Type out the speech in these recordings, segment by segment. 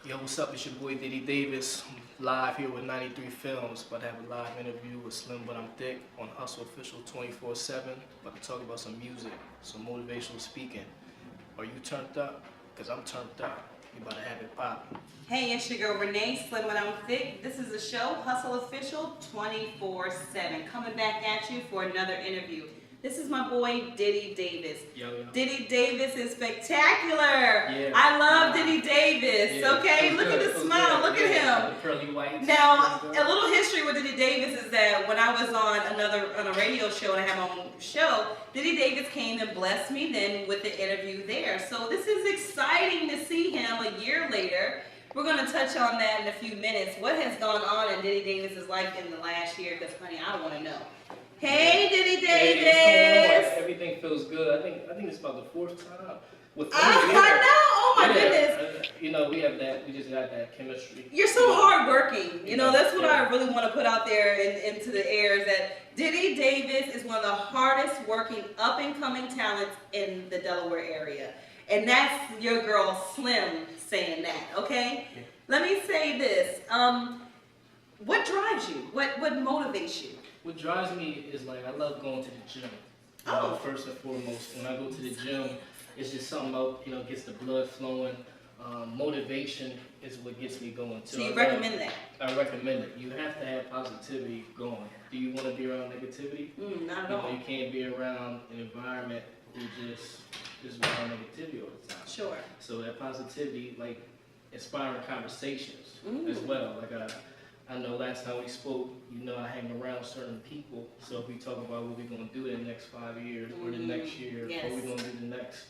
Yo, what's up? It's your boy Diddy Davis, live here with 93Films. About to have a live interview with Slim But I'm Thick on Hustle Official 24/7. About to talk about some music, some motivational speaking. Are you turned up? Because I'm turned up. You about to have it poppin'. Hey, it's your girl Renee, Slim But I'm Thick. This is the show, Hustle Official 24/7. Coming back at you for another interview. This is my boy Diddy Davis. Yo. Diddy Davis is spectacular. Yeah. I love Diddy Davis. Yeah. Okay, look at the smile. Look at him. The pearly whites. Now, a little history with Diddy Davis is that when I was on a radio show and I had my own show, Diddy Davis came and blessed me then with the interview there. So this is exciting to see him a year later. We're going to touch on that in a few minutes. What has gone on in Diddy Davis's life in the last year? Because, honey, I want to know. Hey, Diddy Davis! Hey, what's going on? Everything feels good. I think it's about the fourth time. I know! Oh my goodness! You know, we just got that chemistry. You're so hardworking. You know, that's what Yeah. I really want to put out there into the air is that Diddy Davis is one of the hardest working up and coming talents in the Delaware area. And that's your girl Slim saying that, okay? Yeah. Let me say this. What drives you? What motivates you? What drives me is like I love going to the gym. First and foremost, when I go to the gym, it's just something about, gets the blood flowing. Motivation is what gets me going too. So you recommend that? I recommend it. You have to have positivity going. Do you want to be around negativity? Not at all. You can't be around an environment who just around negativity all the time. Sure. So that positivity, like inspiring conversations as well. Like I know last time we spoke, I hang around certain people. So if we talk about what we're going to do in the next 5 years or the next year, Yes. what we're going to do the next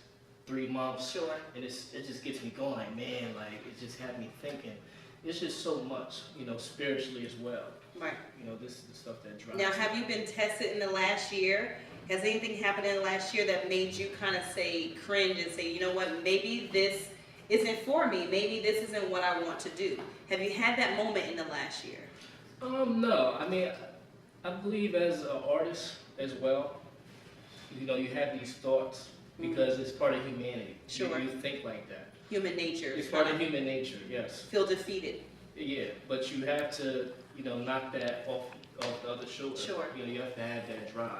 3 months. Sure. And it just gets me going, like, man, like, it just had me thinking. It's just so much, spiritually as well. Right. This is the stuff that drives Now, me. have you been tested in the last year? Has anything happened in the last year that made you kind of say, cringe and say, you know what, maybe this isn't for me. Maybe this isn't what I want to do. Have you had that moment in the last year? No. I mean, I believe as an artist as well, you have these thoughts because it's part of humanity. Sure. You think like that. Human nature. It's part of human nature, yes. Feel defeated. Yeah, but you have to, knock that off the other shoulder. Sure. You have to have that drive.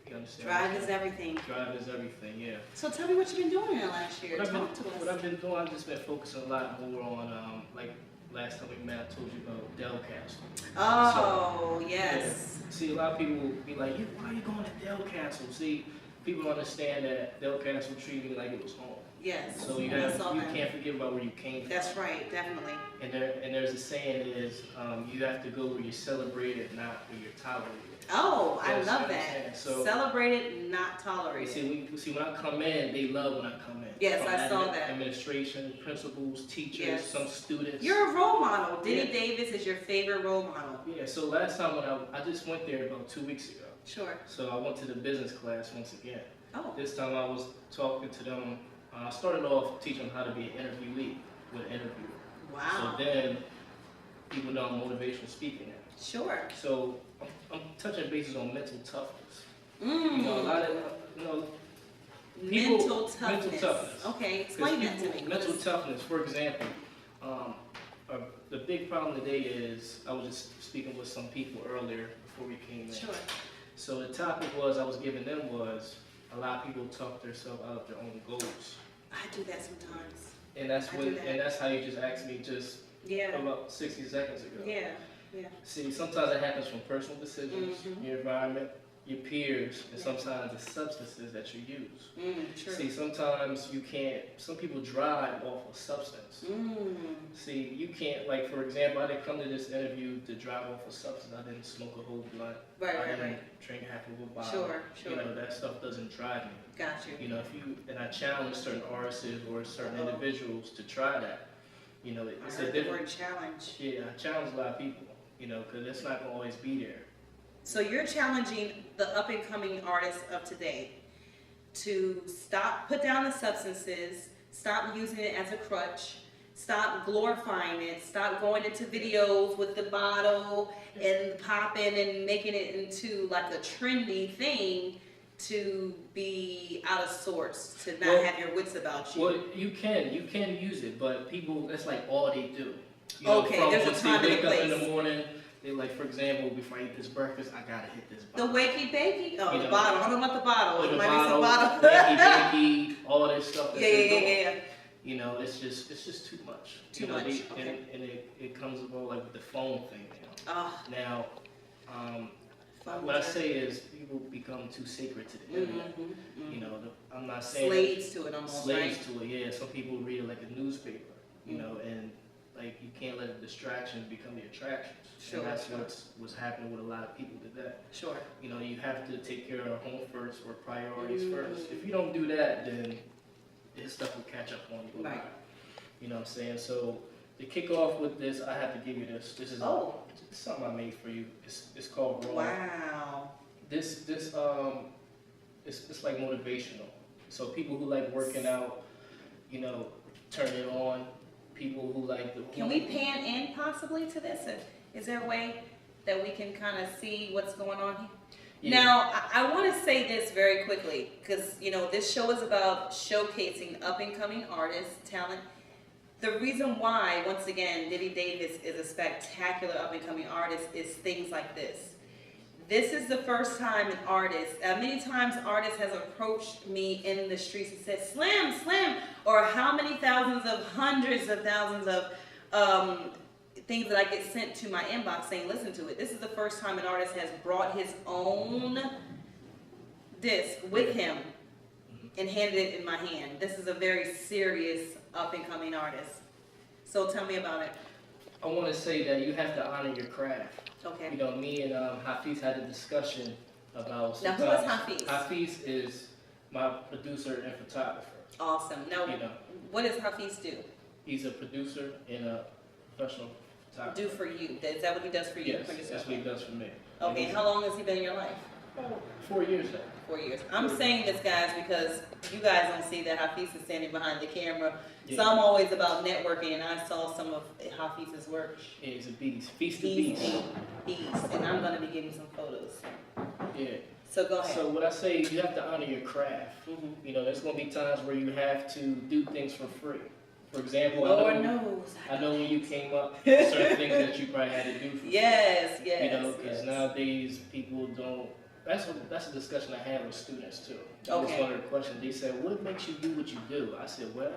You understand? Drive is everything. Drive is everything, yeah. So tell me what you've been doing in the last year. What Talk to us. I've been doing, I've just been focusing a lot more on, like last time we met, I told you about Del Castle. Oh, So, yes. yeah. See, a lot of people be like, why are you going to Del Castle? See, people don't understand that Del Castle treated me like it was home. Yes. So you can't forget about where you came from. That's right, definitely. And there's a saying is, you have to go where you're celebrated, not where you're tolerated. Oh, I Yes, love you that. understand. So- Celebrated, not tolerated. See, when I come in, they love when I come in. Yes, From I saw that. Administration, principals, teachers, Yes. some students. You're a role model. Diddy Yeah. Davis is your favorite role model. Yeah, so last time when I just went there about 2 weeks ago. Sure. So I went to the business class once again. Oh. This time I was talking to them. I started off teaching them how to be an interviewee with an interview. Wow. So then, people know I'm motivational speaking now. Sure. So I'm touching bases on mental toughness. A Mm. lot of, Mental toughness. Mental toughness. Okay, explain that to me. Mental toughness, for example, the big problem today is, I was just speaking with some people earlier before we came in. Sure. So the topic I was giving them was, a lot of people talk themselves out of their own goals. I do that sometimes. And that's I do that. and that's how you just asked me just Yeah. about 60 seconds ago. Yeah. Yeah. See, sometimes it happens from personal decisions, your environment, your peers, and sometimes the substances that you use. True. See, sometimes some people drive off of substance. See, you can't, like, for example, I didn't come to this interview to drive off of substance. I didn't smoke a whole blunt. Right, I right, didn't right. drink half of a bottle. Sure. That stuff doesn't drive me. Got you. And I challenge certain artists or certain individuals to try that. I It's heard a the different. word challenge. Yeah, I challenge a lot of people, because it's not going to always be there. So you're challenging the up and coming artists of today to put down the substances, stop using it as a crutch, stop glorifying it, stop going into videos with the bottle and popping and making it into like a trendy thing, to be out of sorts, to not have your wits about you? Well, you can use it, but people, that's like all they do. You know, Okay, there's a time and a they wake up in place. the morning, they like, for example, before I eat this breakfast, I gotta hit this The bottle. wakey bakey? Oh, You the know, bottle. I don't know about the bottle. Or It the might be some bottle, bottle. wakey bakey, all this stuff that Yeah, they're yeah, doing. yeah, yeah. You know, it's just too much. Too You know, much, okay. and it comes about like with the phone thing now. Ah, Now, what I say is people become too sacred to the internet. You know, I'm not saying slaves to it almost, slaves right? to it. Yeah, some people read it like a newspaper. You know, and like you can't let the distractions become the attractions. Sure, And that's sure. what's happening with a lot of people today. Sure. You know, you have to take care of home first or priorities first. If you don't do that, then this stuff will catch up on you. Right. You know what I'm saying? So to kick off with this, I have to give you this. This is it's something I made for you. It's called Raw. Wow. This it's like motivational. So people who like working out, you know, turn it on. People who like the Can we pan in possibly to this? Is there a way that we can kind of see what's going on here? Yeah. Now, I want to say this very quickly because, you know, this show is about showcasing up-and-coming artists, talent. The reason why, once again, Diddy Davis is a spectacular up-and-coming artist is things like this. This is the first time an artist, many times artists has approached me in the streets and said, Slim, or how many thousands of, hundreds of thousands of things that I get sent to my inbox saying, listen to it. This is the first time an artist has brought his own disc with him and handed it in my hand. This is a very serious up-and-coming artist. So tell me about it. I want to say that you have to honor your craft. Okay. You know, me and Hafiz had a discussion about. Now, who is Hafiz? Hafiz is my producer and photographer. Awesome. Now, You know, what does Hafiz do? he's a producer and a professional photographer. Do for you? Is that what he does for you? Yes, that's what he does for me. Okay, how long has he been in your life? 4 years now. 4 years. I'm saying this, guys, because you guys don't see that Hafiz is standing behind the camera. So I'm always about networking, and I saw some of Hafiz's work. Yeah, he's a beast. Feast of He's beast. a beast, and I'm going to be getting some photos. Yeah. So go ahead. So what I say, you have to honor your craft. You know, there's going to be times where you have to do things for free. For example, Lord knows. I know when you came up, certain things that you probably had to do for free. Yes, yes. You know, because yes. nowadays people don't. That's a discussion I had with students too. That Okay. was one of the questions. They said, "What makes you do what you do?" I said, "Well,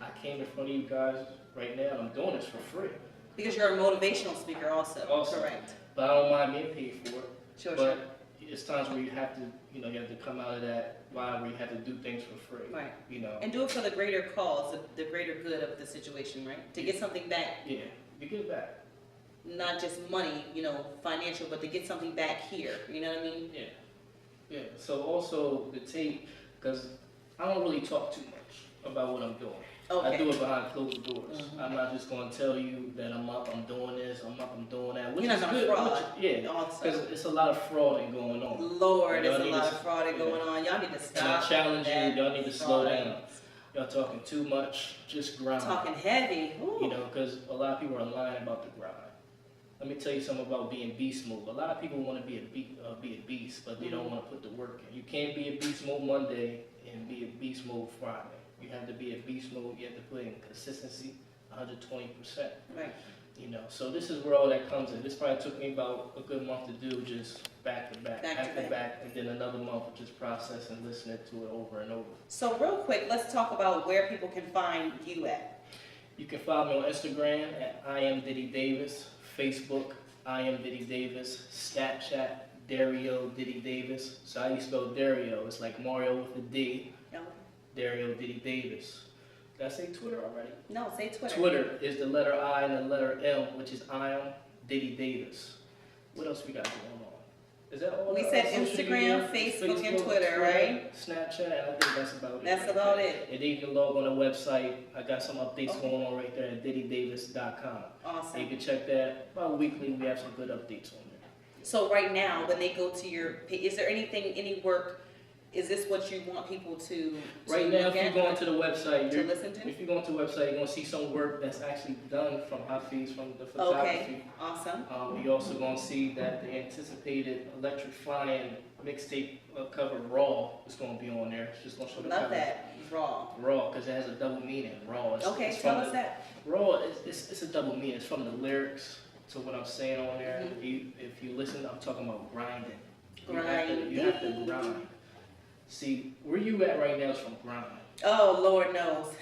I came in front of you guys right now. I'm doing this for free. Because you're a motivational speaker also. Also. Correct. But I don't mind being paid for it. Sure, but sure. it's times where you have to, you know, you have to come out of that vibe where you have to do things for free. Right. You know. And do it for the greater cause, the greater good of the situation, right? To get something back. Yeah, you get it back. Not just money, you know, financial, but to get something back here. You know what I mean? Yeah. Yeah. So also the tape, because I don't really talk too much about what I'm doing. Okay. I do it behind closed doors. I'm not just going to tell you that I'm up, I'm doing this, I'm up, I'm doing that. Which You're is not gonna good. fraud. Yeah, Also. because it's a lot of frauding going on. Lord, Y'all there's a need lot to- of fraud yeah. going on. Y'all need to And I stop. challenge you, that y'all need to slow fraud. down. Y'all talking too much, just grind. Talking heavy. Ooh. You know, because a lot of people are lying about the grind. Let me tell you something about being beast mode. A lot of people want to be a beast, but they don't want to put the work in. You can't be a beast mode Monday and be a beast mode Friday. You have to be a beast mode. You have to put in consistency, 120%. Right. You know, so this is where all that comes in. This probably took me about a good month to do, just back to back, and then another month of just processing, listening to it over and over. So real quick, let's talk about where people can find you at. You can follow me on Instagram at I am Diddy Davis, Facebook I am Diddy Davis, Snapchat Dario Diddy Davis. So how you spell Dario? It's like Mario with a D. No, Dario Diddy Davis. Did I say Twitter already? no, say Twitter. Twitter is the letter I and the letter M, which is I am Diddy Davis. What else we got going on? Is that all? We our said social Instagram, media? Facebook, and Twitter, right? Snapchat, I think that's about it. That's about it. And then you can log on the website. I got some updates going on right there at diddydavis.com. Awesome. You can check that. About weekly, we have some good updates on there. So right now, when they go to your, is there anything, any work is this what you want people to Right now, look if you at, go onto the website, to listen to? if you go onto the website, you're going to see some work that's actually done from Hafiz, from the photography. Okay, awesome. You're also going to see that the anticipated Electric Flying mixtape cover Raw is going to be on there. It's just going to show the Love cover. that. Raw. Raw, because it has a double meaning. Raw. Okay, it's tell us that. Raw, it's a double meaning. It's from the lyrics to what I'm saying on there. Mm-hmm. If you listen, I'm talking about grinding. Grinding. You have to grind. See, where you at right now is from grind. Oh, Lord knows.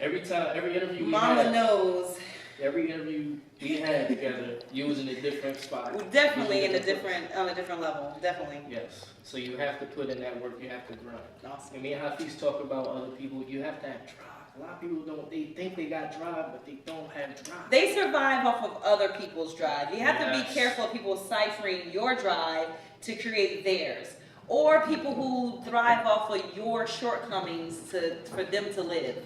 Every interview we Mama had, knows. every interview we had together, you was in a different spot. Definitely on a different level. Definitely. Yes. So you have to put in that work. You have to grind. Awesome. And me and Hafiz talk about other people. You have to have drive. A lot of people don't. They think they got drive, but they don't have drive. They survive off of other people's drive. You have to Yes. be careful of people ciphering your drive to create theirs. Or people who thrive off of your shortcomings for them to live.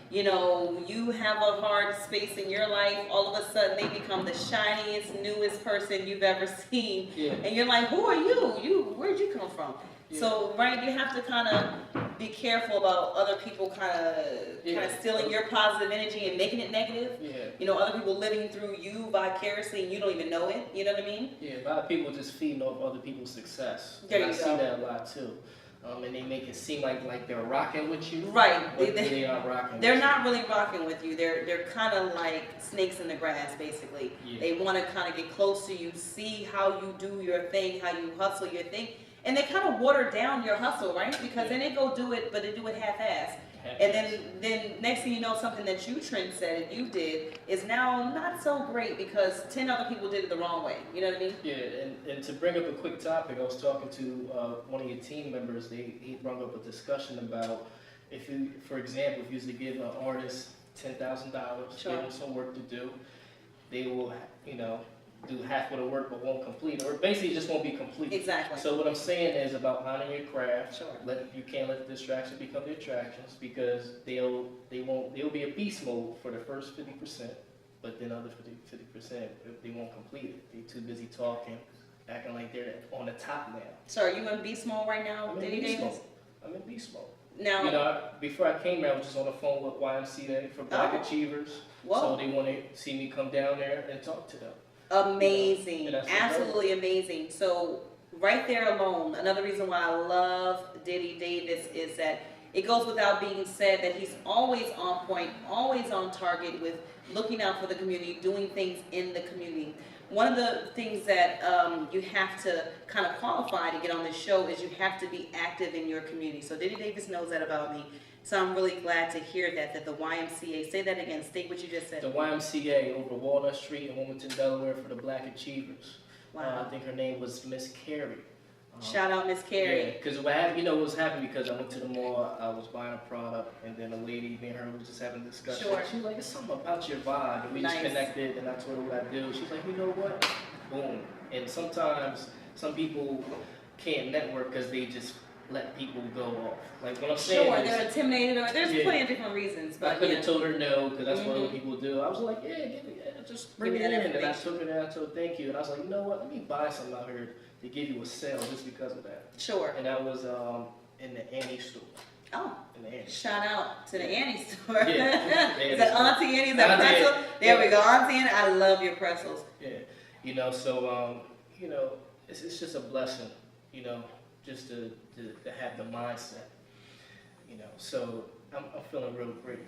You know, you have a hard space in your life, all of a sudden they become the shiniest, newest person you've ever seen. Yeah. And you're like, who are you? Where'd you come from? Yeah. So, right, you have to kind of be careful about other people kind of stealing your positive energy and making it negative. Yeah. You know, other people living through you vicariously and you don't even know it. You know what I mean? Yeah, a lot of people just feeding off other people's success. There And you I go. see that a lot too. And they make it seem like they're rocking with you. Right. But they aren't rocking They're with not really rocking with you. They're kind of like snakes in the grass, basically. Yeah. They want to kind of get close to you, see how you do your thing, how you hustle your thing, and they kind of water down your hustle, right? Because then they go do it, but they do it half-assed. And then next thing you know, something that you trendsetted, you did, is now not so great because 10 other people did it the wrong way. You know what I mean? Yeah, and to bring up a quick topic, I was talking to one of your team members. He brought up a discussion about if you, for example, if you used to give an artist $10,000, Sure. give them some work to do, they will, do half of the work but won't complete, or basically just won't be complete. Exactly. So what I'm saying is about honoring your craft. Sure. You can't let the distraction become the attractions, because they'll be a beast mode for the first 50%, but then other 50% they won't complete it. They're too busy talking, acting like they're on the top now. So are you in beast mode right now, I'm in Diddy beast Davis? mode. I'm in beast mode. Now, Before I came here, I was just on the phone with YMCA for Black Oh. Achievers. whoa. So they want to see me come down there and talk to them. Amazing, Yeah, that's absolutely amazing. So right there alone, another reason why I love Diddy Davis is that it goes without being said that he's always on point, always on target with looking out for the community, doing things in the community. One of the things that you have to kind of qualify to get on this show is you have to be active in your community. So Diddy Davis knows that about me. So I'm really glad to hear that the YMCA, say that again, state what you just said. The YMCA over Walnut Street in Wilmington, Delaware for the Black Achievers. Wow. I think her name was Miss Carey. Shout out Miss Carey. Yeah, because what happened, what was happening, because I went to the mall, I was buying a product, and then a lady, me and her, was just having a discussion. Sure. She was like, it's something about your vibe, and we just Nice. connected, and I told her what I do. She's like, you know what? Boom. And sometimes, some people can't network because they just let people go off. Like, what I'm saying Sure, is, they're intimidated, or there's Yeah. plenty of different reasons, I but could yeah. have told her no, because that's what Mhm. other people do. I was like, just bring Give it me in. that And I information. took her there, I told her thank you. And I was like, you know what, let me buy something out here to give you a sale just because of that. Sure. And that was in the Annie store. Oh, In the Annie. shout out to the Annie store. Yeah. Is that Auntie Annie? Is that Auntie pretzel? Annie. There we go, Auntie Annie. I love your pretzels. Yeah. So, it's just a blessing, just to have the mindset, So I'm feeling real great.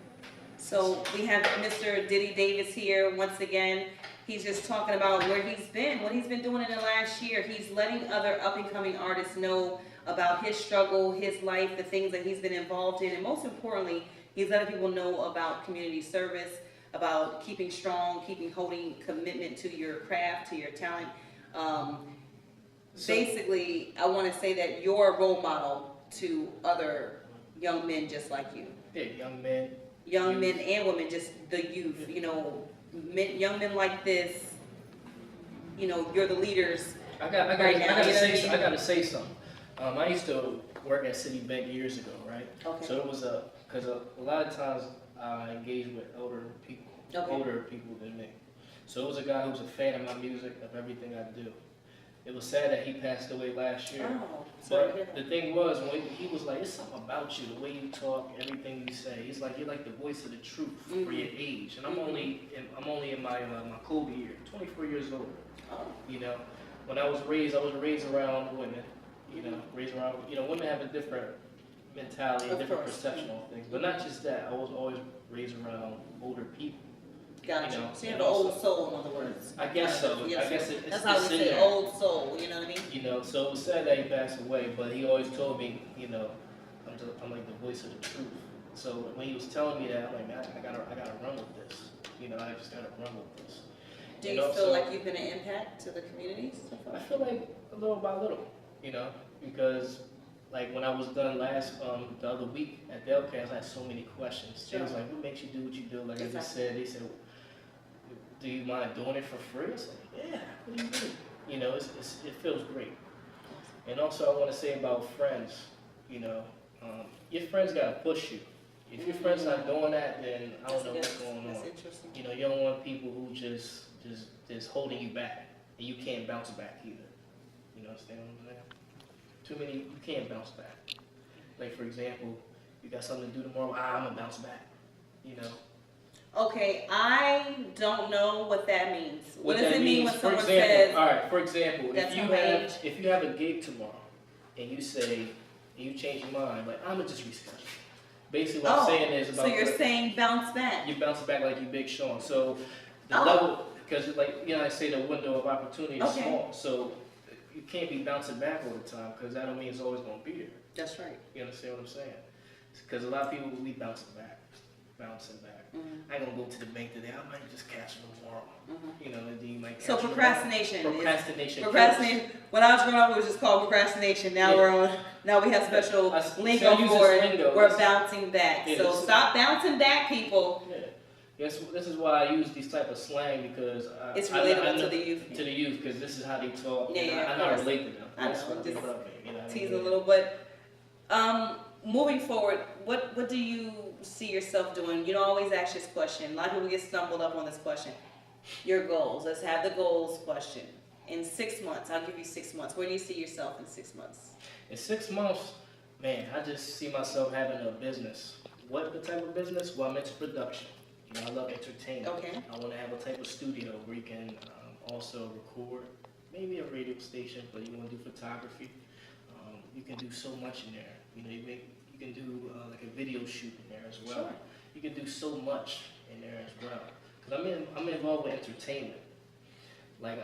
So we have Mr. Diddy Davis here once again. He's just talking about where he's been, what he's been doing in the last year. He's letting other up-and-coming artists know about his struggle, his life, the things that he's been involved in, and most importantly, he's letting people know about community service, about keeping strong, holding commitment to your craft, to your talent. Basically, I want to say that you're a role model to other young men just like you. Yeah, young men. Young men and women, just the youth, young men like this, you're the leaders. I gotta say something. I used to work at Citibank years ago, right? Okay. So it was because a lot of times I engage with older people than me. So it was a guy who was a fan of my music, of everything I do. It was sad that he passed away last year. Oh, sorry to hear But that. the thing was, when he was like, it's something about you, the way you talk, everything you say. He's like, you're like the voice of the truth for your age. And I'm only in my my Kobe year, 24 years old. Oh. You know, when I was raised around women. You know, raised around, women have a different mentality, a Of different course. perception on things. But not just that, I was always raised around older people. Gotcha. You know, So you have and an old also- soul, in other words. I guess so. Yes, I guess sir. it's That's how we it's in say there. old soul, you know what I mean? You know, so it was sad that he passed away, but he always told me, I'm like the voice of the truth. So when he was telling me that, I'm like, man, I gotta run with this. I just gotta run with this. Do And you also, feel like you've been an impact to the community so far? I feel like little by little, because like when I was done the other week at Delcast, I had so many questions. They was like, what makes you do what you do? Like I just said, they said, do you mind doing it for free? It's like, yeah, what do you mean? It feels great. And also I want to say about friends, your friends got to push you. If your friend's not doing that, then I don't know what's going on. That's interesting. You don't want people who just holding you back, and you can't bounce back either. You understand what I'm saying? Too many, you can't bounce back. Like for example, you got something to do tomorrow, I'm gonna bounce back. Okay, I don't know what that means. What does it mean when for someone example, says, all right, for example, that's my age? if you have a gig tomorrow, and you say, and you change your mind, like I'm gonna just reschedule. Basically, what I'm saying is about so you're saying bounce back? you bounce back like you Big Sean. So the Oh. level, because I say the window of opportunity is Okay. small. So you can't be bouncing back all the time because that don't mean it's always gonna be there. That's right. You understand what I'm saying? Because a lot of people will be bouncing back. I ain't gonna go to the bank today. I might just cash it tomorrow. And then you might. So cash it procrastination. tomorrow. Procrastination. Procrastination. When I was growing up, it was just called procrastination. Now now we have special lingo for it. Lingo. We're bouncing back. Yeah, So stop bouncing back, people. Yeah. Yes, this is why I use these type of slang because It's I relatable know, to the youth. To the youth, because this is how they talk. Yeah, yeah, I of know I course. relate to them. I That's know, what just what I mean, teasing a little, but moving forward, what do you see yourself doing? You don't always ask this question. A lot of people get stumbled up on this question. Your goals. Let's have the goals question. In 6 months, I'll give you 6 months. Where do you see yourself in 6 months? In 6 months, man, I just see myself having a business. What the type of business? Well, I'm into production. I love entertainment. Okay. I want to have a type of studio where you can also record, maybe a radio station, but you want to do photography. You can do so much in there. You can do like a video shoot in there as well. Sure. You can do so much in there as well. Because I'm involved with entertainment. Like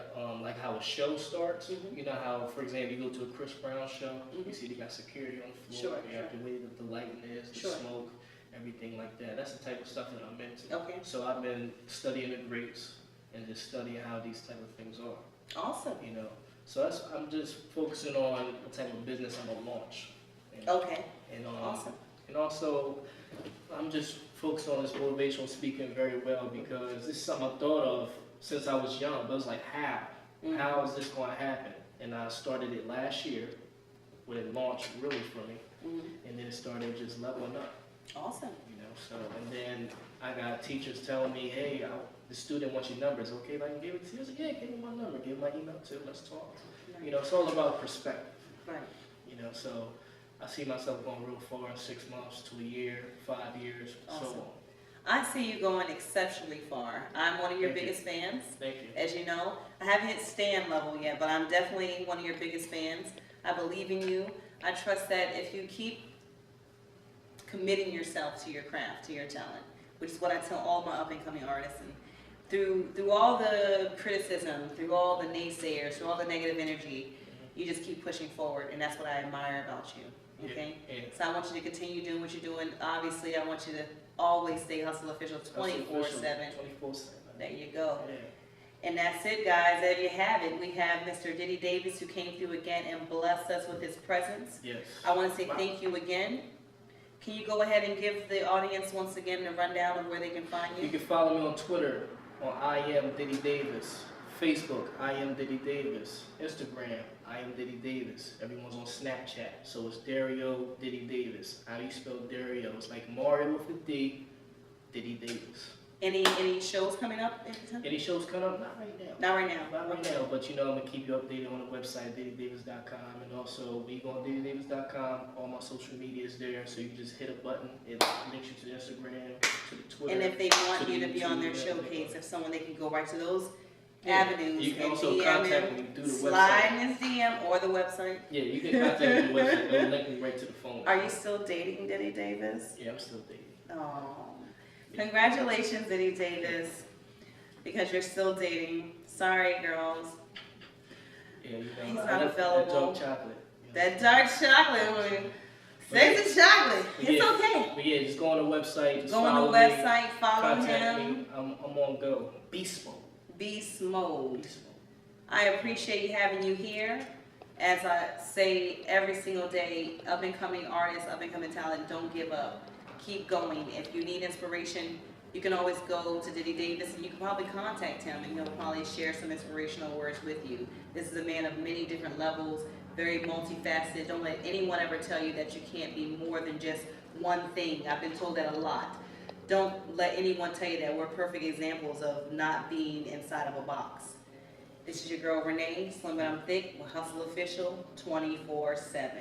how a show starts. You know how, for example, you go to a Chris Brown show, you see they got security on the floor, you have the way that the lighting is, the smoke, everything like that. That's the type of stuff that I'm into. Okay. So I've been studying the greats and just studying how these type of things are. Awesome. So I'm just focusing on what type of business I'm gonna launch. Okay. And Awesome. And also, I'm just focused on this motivational speaking very well because this is something I thought of since I was young. But it was like, how? How is this going to happen? And I started it last year when it launched really for me. And then it started just leveling up. Awesome. And then I got teachers telling me, hey, the student wants your numbers. Okay, if I can give it to you, I said, yeah, give me my number, give my email too, let's talk. Right. It's all about perspective. Right. So I see myself going real far in 6 months to a year, 5 years, Awesome. so on. I see you going exceptionally far. I'm one of your biggest fans. Thank you. As you know, I haven't hit Stan level yet, but I'm definitely one of your biggest fans. I believe in you. I trust that if you keep committing yourself to your craft, to your talent, which is what I tell all my up-and-coming artists, and through all the criticism, through all the naysayers, through all the negative energy, you just keep pushing forward, and that's what I admire about you. Okay? Yeah. So I want you to continue doing what you're doing. Obviously, I want you to always stay Hustle Official 24/7. 24/7. There you go. Yeah. And that's it, guys. There you have it. We have Mr. Diddy Davis, who came through again and blessed us with his presence. Yes. I want to say thank you again. Can you go ahead and give the audience once again the rundown of where they can find You you? can follow me on Twitter on I am Diddy Davis. Facebook, I am Diddy Davis. Instagram, I am Diddy Davis. Everyone's on Snapchat, so it's Dario Diddy Davis. How do you spell Dario? It's like Mario with a D, Diddy Davis. Any shows coming up anytime? Any shows coming up? Not right now. Not right now. Not right now, but you know I'm gonna keep you updated on the website, DiddyDavis.com, and also when you go on DiddyDavis.com, all my social media is there, so you can just hit a button. It links you to the Instagram, to the Twitter. And if they want you to be on their showcase, if someone, they can go right to those avenues. You can and also DM contact him, me through the slide website. in his DM or the website. Yeah, you can contact me through the website. It'll link me right to the phone. Are you still dating Diddy Davis? Yeah, I'm still dating. Oh, congratulations, Diddy Davis, because you're still dating. Sorry, girls. Yeah, you know, He's I not love available. That dark chocolate. You know? That dark chocolate, sexy chocolate. But It's yeah, okay. But yeah, just go on the website. Just Go on follow the website, me, follow contact him. me. I'm on go. Beast mode. Beast mode. Beast mode. I appreciate having you here. As I say every single day, up and coming artists, up and coming talent, don't give up. Keep going. If you need inspiration, you can always go to Diddy Davis and you can probably contact him and he'll probably share some inspirational words with you. This is a man of many different levels, very multifaceted. Don't let anyone ever tell you that you can't be more than just one thing. I've been told that a lot. Don't let anyone tell you that we're perfect examples of not being inside of a box. This is your girl Renee, Slim but I'm Thick, with Hustle Official 24/7.